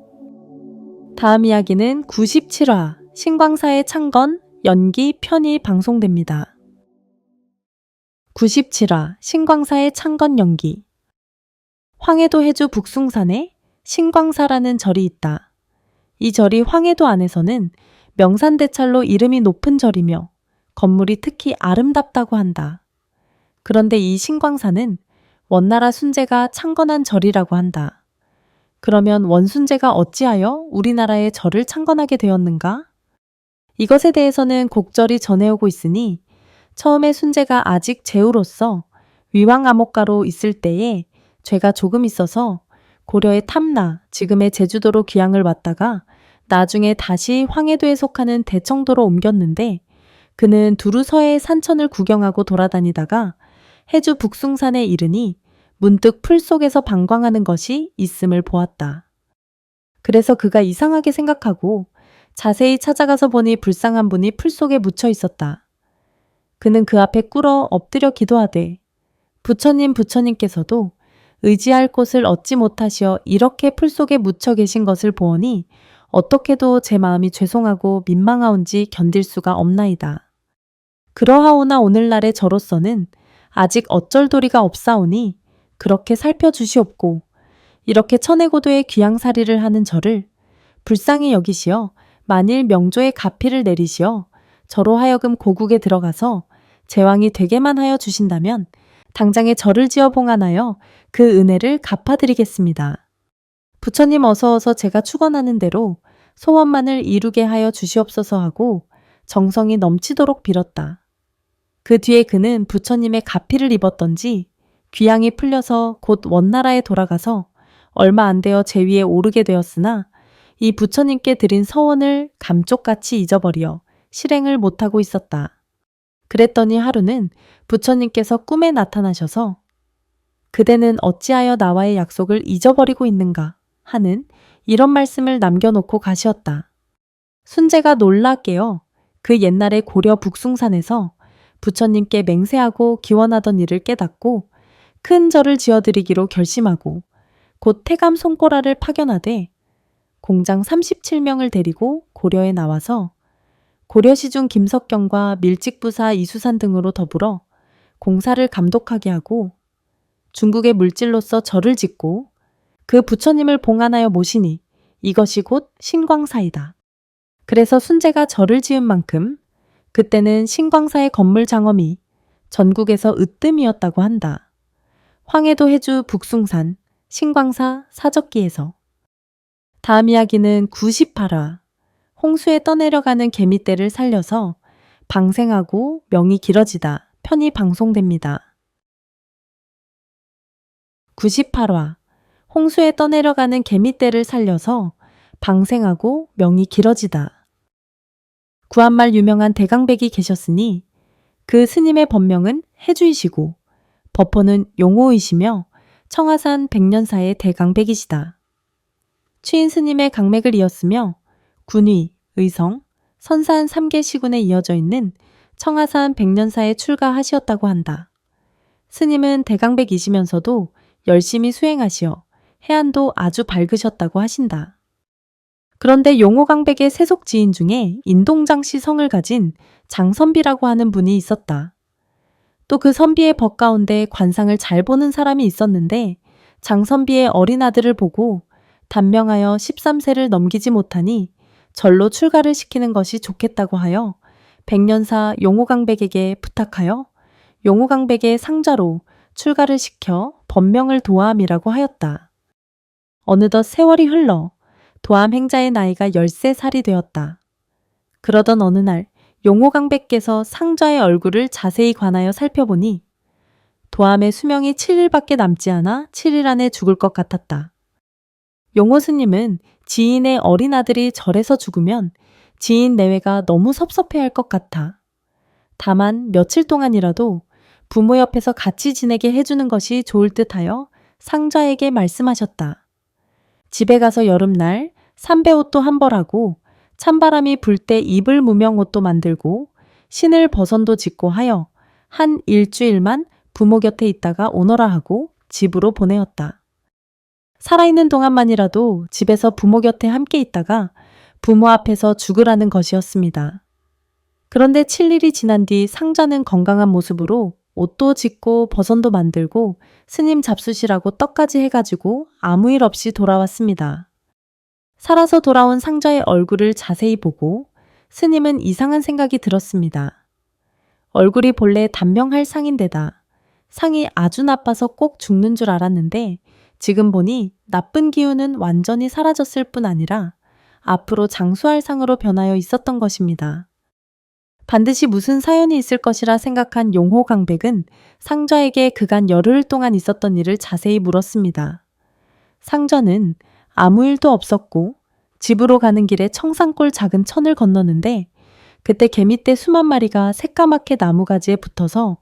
다음 이야기는 97화 신광사의 창건 연기 편이 방송됩니다. 97화 신광사의 창건 연기. 황해도 해주 북숭산에 신광사라는 절이 있다. 이 절이 황해도 안에서는 명산대찰로 이름이 높은 절이며 건물이 특히 아름답다고 한다. 그런데 이 신광사는 원나라 순제가 창건한 절이라고 한다. 그러면 원순제가 어찌하여 우리나라의 절을 창건하게 되었는가? 이것에 대해서는 곡절이 전해오고 있으니 처음에 순제가 아직 제후로서 위왕암옥가로 있을 때에 죄가 조금 있어서 고려의 탐나, 지금의 제주도로 귀향을 왔다가 나중에 다시 황해도에 속하는 대청도로 옮겼는데 그는 두루 서해의 산천을 구경하고 돌아다니다가 해주 북숭산에 이르니 문득 풀 속에서 방광하는 것이 있음을 보았다. 그래서 그가 이상하게 생각하고 자세히 찾아가서 보니 불쌍한 분이 풀 속에 묻혀 있었다. 그는 그 앞에 꿇어 엎드려 기도하되 부처님께서도 의지할 곳을 얻지 못하시어 이렇게 풀 속에 묻혀 계신 것을 보오니 어떻게도 제 마음이 죄송하고 민망하온지 견딜 수가 없나이다. 그러하오나 오늘날의 저로서는 아직 어쩔 도리가 없사오니 그렇게 살펴주시옵고 이렇게 천해고도의 귀양살이를 하는 저를 불쌍히 여기시어 만일 명조의 가피를 내리시어 저로 하여금 고국에 들어가서 제왕이 되게만 하여 주신다면 당장에 절을 지어 봉안하여 그 은혜를 갚아드리겠습니다. 부처님 어서 제가 축원하는 대로 소원만을 이루게 하여 주시옵소서 하고 정성이 넘치도록 빌었다. 그 뒤에 그는 부처님의 가피를 입었던지 귀향이 풀려서 곧 원나라에 돌아가서 얼마 안 되어 제위에 오르게 되었으나 이 부처님께 드린 서원을 감쪽같이 잊어버려 실행을 못하고 있었다. 그랬더니 하루는 부처님께서 꿈에 나타나셔서 그대는 어찌하여 나와의 약속을 잊어버리고 있는가 하는 이런 말씀을 남겨놓고 가시었다. 순재가 놀라 깨어 그 옛날에 고려 북숭산에서 부처님께 맹세하고 기원하던 일을 깨닫고 큰 절을 지어드리기로 결심하고 곧 태감 송꼬라를 파견하되 공장 37명을 데리고 고려에 나와서 고려시중 김석경과 밀직부사 이수산 등으로 더불어 공사를 감독하게 하고 중국의 물질로서 절을 짓고 그 부처님을 봉안하여 모시니 이것이 곧 신광사이다. 그래서 순재가 절을 지은 만큼 그때는 신광사의 건물 장엄이 전국에서 으뜸이었다고 한다. 황해도 해주 북숭산 신광사 사적기에서. 다음 이야기는 98화 홍수에 떠내려가는 개미떼를 살려서 방생하고 명이 길어지다 편이 방송됩니다. 98화 홍수에 떠내려가는 개미떼를 살려서 방생하고 명이 길어지다. 구한말 유명한 대강백이 계셨으니 그 스님의 법명은 해주이시고 법호는 용호이시며 청하산 백년사의 대강백이시다. 취인 스님의 강맥을 이었으며 군위, 의성, 선산 3개 시군에 이어져 있는 청하산 백년사에 출가하시었다고 한다. 스님은 대강백이시면서도 열심히 수행하시어 해안도 아주 밝으셨다고 하신다. 그런데 용호강백의 세속 지인 중에 인동장씨 성을 가진 장선비라고 하는 분이 있었다. 또 그 선비의 벗 가운데 관상을 잘 보는 사람이 있었는데 장선비의 어린 아들을 보고 단명하여 13세를 넘기지 못하니 절로 출가를 시키는 것이 좋겠다고 하여 백년사 용호강백에게 부탁하여 용호강백의 상자로 출가를 시켜 법명을 도함이라고 하였다. 어느덧 세월이 흘러 도함 행자의 나이가 13살이 되었다. 그러던 어느 날 용호강백께서 상자의 얼굴을 자세히 관하여 살펴보니 도함의 수명이 7일밖에 남지 않아 7일 안에 죽을 것 같았다. 용호 스님은 지인의 어린 아들이 절에서 죽으면 지인 내외가 너무 섭섭해할 것 같아. 다만 며칠 동안이라도 부모 옆에서 같이 지내게 해주는 것이 좋을 듯하여 상자에게 말씀하셨다. 집에 가서 여름날 삼배옷도 한 벌하고 찬바람이 불 때 이불 무명옷도 만들고 신을 버선도 짓고 하여 한 일주일만 부모 곁에 있다가 오너라 하고 집으로 보내었다. 살아있는 동안만이라도 집에서 부모 곁에 함께 있다가 부모 앞에서 죽으라는 것이었습니다. 그런데 7일이 지난 뒤 상자는 건강한 모습으로 옷도 짓고 버선도 만들고 스님 잡수시라고 떡까지 해가지고 아무 일 없이 돌아왔습니다. 살아서 돌아온 상자의 얼굴을 자세히 보고 스님은 이상한 생각이 들었습니다. 얼굴이 본래 단명할 상인데다 상이 아주 나빠서 꼭 죽는 줄 알았는데 지금 보니 나쁜 기운은 완전히 사라졌을 뿐 아니라 앞으로 장수할 상으로 변하여 있었던 것입니다. 반드시 무슨 사연이 있을 것이라 생각한 용호강백은 상좌에게 그간 열흘 동안 있었던 일을 자세히 물었습니다. 상좌는 아무 일도 없었고 집으로 가는 길에 청산골 작은 천을 건너는데 그때 개미떼 수만 마리가 새까맣게 나무가지에 붙어서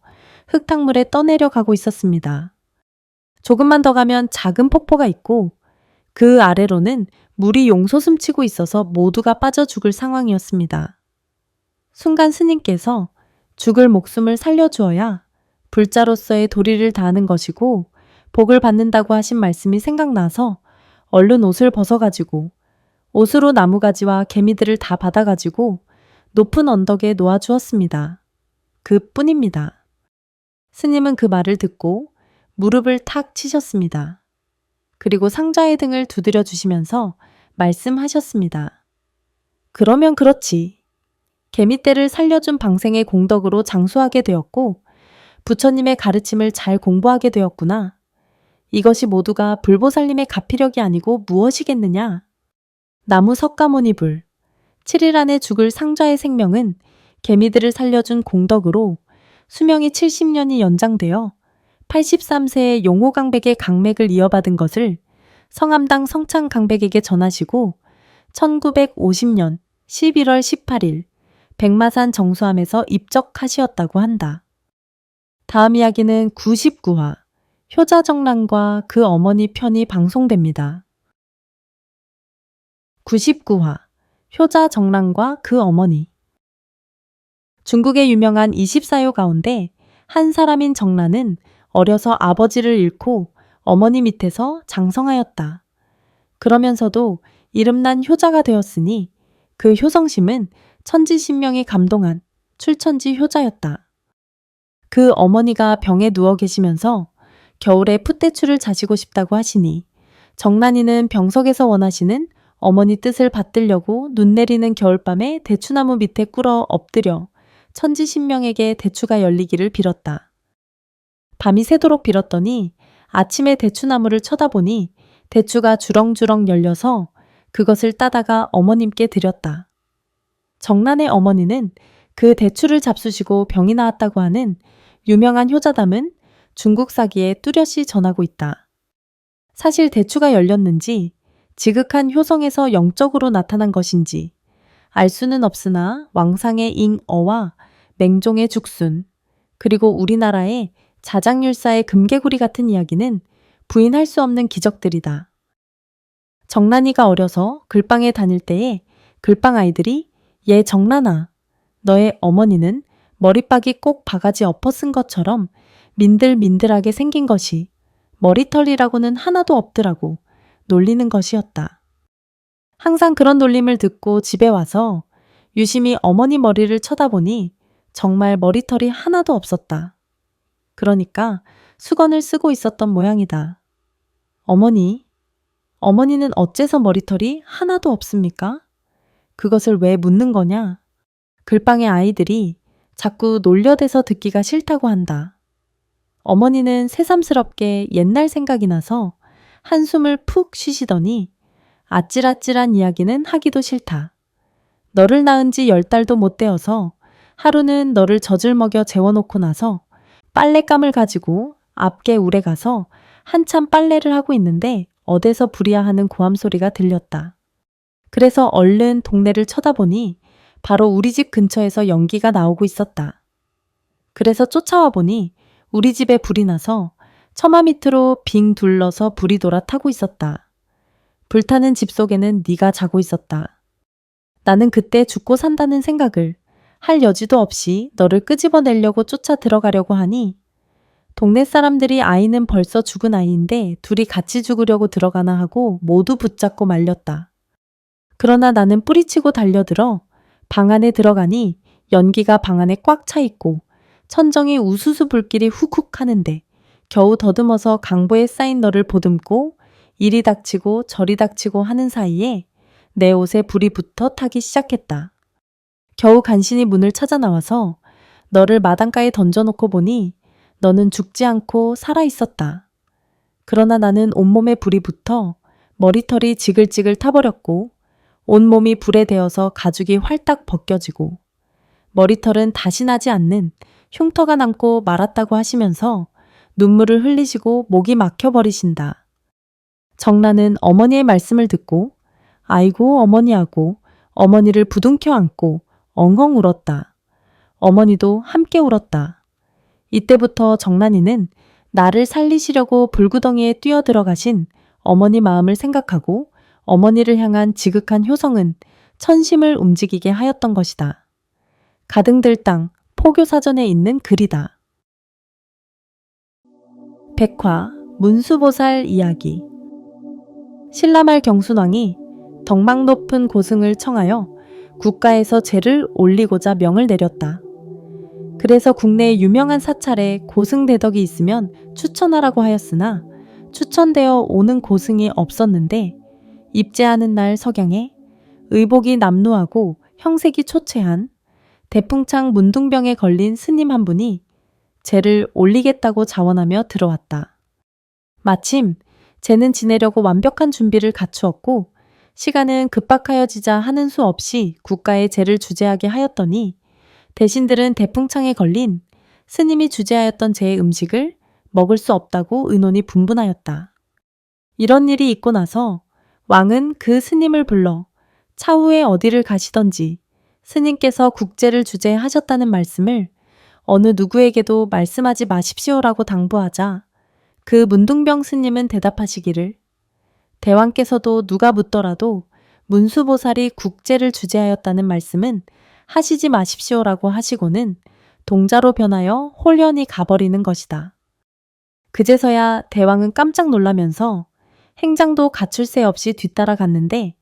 흙탕물에 떠내려가고 있었습니다. 조금만 더 가면 작은 폭포가 있고 그 아래로는 물이 용솟음치고 있어서 모두가 빠져 죽을 상황이었습니다. 순간 스님께서 죽을 목숨을 살려주어야 불자로서의 도리를 다하는 것이고 복을 받는다고 하신 말씀이 생각나서 얼른 옷을 벗어가지고 옷으로 나무가지와 개미들을 다 받아가지고 높은 언덕에 놓아주었습니다. 그뿐입니다. 스님은 그 말을 듣고 무릎을 탁 치셨습니다. 그리고 상자의 등을 두드려 주시면서 말씀하셨습니다. 그러면 그렇지. 개미떼를 살려준 방생의 공덕으로 장수하게 되었고 부처님의 가르침을 잘 공부하게 되었구나. 이것이 모두가 불보살님의 가피력이 아니고 무엇이겠느냐? 나무 석가모니불 7일 안에 죽을 상좌의 생명은 개미들을 살려준 공덕으로 수명이 70년이 연장되어 83세의 용호강백의 강맥을 이어받은 것을 성암당 성창강백에게 전하시고 1950년 11월 18일 백마산 정수암에서 입적하시었다고 한다. 다음 이야기는 99화 효자정란과 그 어머니 편이 방송됩니다. 99화 효자정란과 그 어머니. 중국의 유명한 24요 가운데 한 사람인 정란은 어려서 아버지를 잃고 어머니 밑에서 장성하였다. 그러면서도 이름난 효자가 되었으니 그 효성심은 천지신명이 감동한 출천지 효자였다. 그 어머니가 병에 누워 계시면서 겨울에 풋대추를 자시고 싶다고 하시니 정란이는 병석에서 원하시는 어머니 뜻을 받들려고 눈 내리는 겨울밤에 대추나무 밑에 꿇어 엎드려 천지신명에게 대추가 열리기를 빌었다. 밤이 새도록 빌었더니 아침에 대추나무를 쳐다보니 대추가 주렁주렁 열려서 그것을 따다가 어머님께 드렸다. 정란의 어머니는 그 대추를 잡수시고 병이 나았다고 하는 유명한 효자담은 중국사기에 뚜렷이 전하고 있다. 사실 대추가 열렸는지 지극한 효성에서 영적으로 나타난 것인지 알 수는 없으나 왕상의 잉어와 맹종의 죽순 그리고 우리나라의 자장율사의 금개구리 같은 이야기는 부인할 수 없는 기적들이다. 정란이가 어려서 글방에 다닐 때에 글방 아이들이 얘 정란아, 너의 어머니는 머리박이 꼭 바가지 엎어 쓴 것처럼 민들민들하게 생긴 것이 머리털이라고는 하나도 없더라고 놀리는 것이었다. 항상 그런 놀림을 듣고 집에 와서 유심히 어머니 머리를 쳐다보니 정말 머리털이 하나도 없었다. 그러니까 수건을 쓰고 있었던 모양이다. 어머니는 어째서 머리털이 하나도 없습니까? 그것을 왜 묻는 거냐? 글방의 아이들이 자꾸 놀려대서 듣기가 싫다고 한다. 어머니는 새삼스럽게 옛날 생각이 나서 한숨을 푹 쉬시더니 아찔아찔한 이야기는 하기도 싫다. 너를 낳은 지 10달도 못 되어서 하루는 너를 젖을 먹여 재워놓고 나서 빨랫감을 가지고 앞개 울에 가서 한참 빨래를 하고 있는데 어디서 부랴 하는 고함 소리가 들렸다. 그래서 얼른 동네를 쳐다보니 바로 우리 집 근처에서 연기가 나오고 있었다. 그래서 쫓아와 보니 우리 집에 불이 나서 처마 밑으로 빙 둘러서 불이 돌아 타고 있었다. 불타는 집 속에는 네가 자고 있었다. 나는 그때 죽고 산다는 생각을 할 여지도 없이 너를 끄집어내려고 쫓아 들어가려고 하니 동네 사람들이 아이는 벌써 죽은 아이인데 둘이 같이 죽으려고 들어가나 하고 모두 붙잡고 말렸다. 그러나 나는 뿌리치고 달려들어 방 안에 들어가니 연기가 방 안에 꽉 차 있고 천정이 우수수 불길이 훅훅 하는데 겨우 더듬어서 강보에 쌓인 너를 보듬고 이리 닥치고 저리 닥치고 하는 사이에 내 옷에 불이 붙어 타기 시작했다. 겨우 간신히 문을 찾아 나와서 너를 마당가에 던져놓고 보니 너는 죽지 않고 살아있었다. 그러나 나는 온몸에 불이 붙어 머리털이 지글지글 타버렸고 온몸이 불에 데어서 가죽이 활딱 벗겨지고 머리털은 다시 나지 않는 흉터가 남고 말았다고 하시면서 눈물을 흘리시고 목이 막혀버리신다. 정란은 어머니의 말씀을 듣고 아이고 어머니하고 어머니를 부둥켜 안고 엉엉 울었다. 어머니도 함께 울었다. 이때부터 정란이는 나를 살리시려고 불구덩이에 뛰어들어가신 어머니 마음을 생각하고 어머니를 향한 지극한 효성은 천심을 움직이게 하였던 것이다. 가등들 땅 포교사전에 있는 글이다. 백화 문수보살 이야기. 신라말 경순왕이 덕망 높은 고승을 청하여 국가에서 제를 올리고자 명을 내렸다. 그래서 국내에 유명한 사찰에 고승대덕이 있으면 추천하라고 하였으나 추천되어 오는 고승이 없었는데 입제하는 날 석양에 의복이 남루하고 형색이 초췌한 대풍창 문둥병에 걸린 스님 한 분이 제를 올리겠다고 자원하며 들어왔다. 마침 제는 지내려고 완벽한 준비를 갖추었고 시간은 급박하여지자 하는 수 없이 국가에 제를 주재하게 하였더니 대신들은 대풍창에 걸린 스님이 주재하였던 제의 음식을 먹을 수 없다고 의논이 분분하였다. 이런 일이 있고 나서 왕은 그 스님을 불러 차후에 어디를 가시던지 스님께서 국제를 주재하셨다는 말씀을 어느 누구에게도 말씀하지 마십시오라고 당부하자 그 문둥병 스님은 대답하시기를 대왕께서도 누가 묻더라도 문수보살이 국제를 주재하였다는 말씀은 하시지 마십시오라고 하시고는 동자로 변하여 홀연히 가버리는 것이다. 그제서야 대왕은 깜짝 놀라면서 행장도 갖출 새 없이 뒤따라 갔는데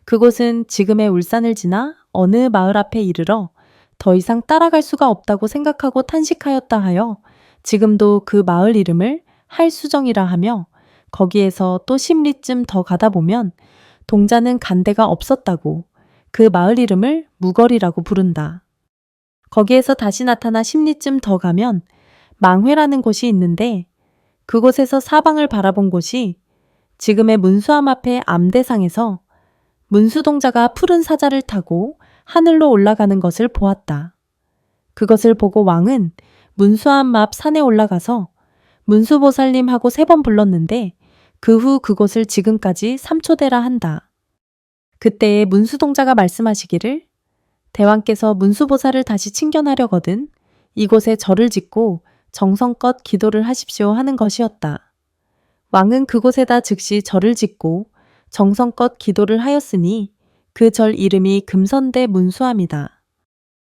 그곳은 지금의 울산을 지나 어느 마을 앞에 이르러 더 이상 따라갈 수가 없다고 생각하고 탄식하였다 하여 지금도 그 마을 이름을 할수정이라 하며 거기에서 또 10리쯤 더 가다 보면 동자는 간데가 없었다고 그 마을 이름을 무거리라고 부른다. 거기에서 다시 나타나 10리쯤 더 가면 망회라는 곳이 있는데 그곳에서 사방을 바라본 곳이 지금의 문수암 앞에 암대상에서 문수동자가 푸른 사자를 타고 하늘로 올라가는 것을 보았다. 그것을 보고 왕은 문수암 앞 산에 올라가서 문수보살님하고 3번 불렀는데 그 후 그곳을 지금까지 삼초대라 한다. 그때에 문수동자가 말씀하시기를 대왕께서 문수보살을 다시 칭견하려거든 이곳에 절을 짓고 정성껏 기도를 하십시오 하는 것이었다. 왕은 그곳에다 즉시 절을 짓고 정성껏 기도를 하였으니 그 절 이름이 금선대 문수암이다.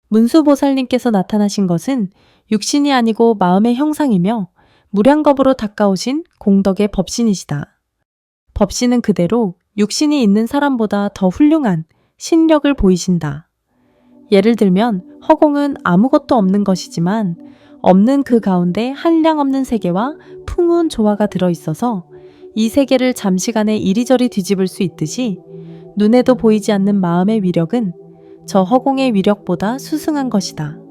문수보살님께서 나타나신 것은 육신이 아니고 마음의 형상이며 무량겁으로 닦아오신 공덕의 법신이시다. 법신은 그대로 육신이 있는 사람보다 더 훌륭한 신력을 보이신다. 예를 들면 허공은 아무것도 없는 것이지만 없는 그 가운데 한량없는 세계와 풍운 조화가 들어있어서 이 세계를 잠시간에 이리저리 뒤집을 수 있듯이 눈에도 보이지 않는 마음의 위력은 저 허공의 위력보다 수승한 것이다.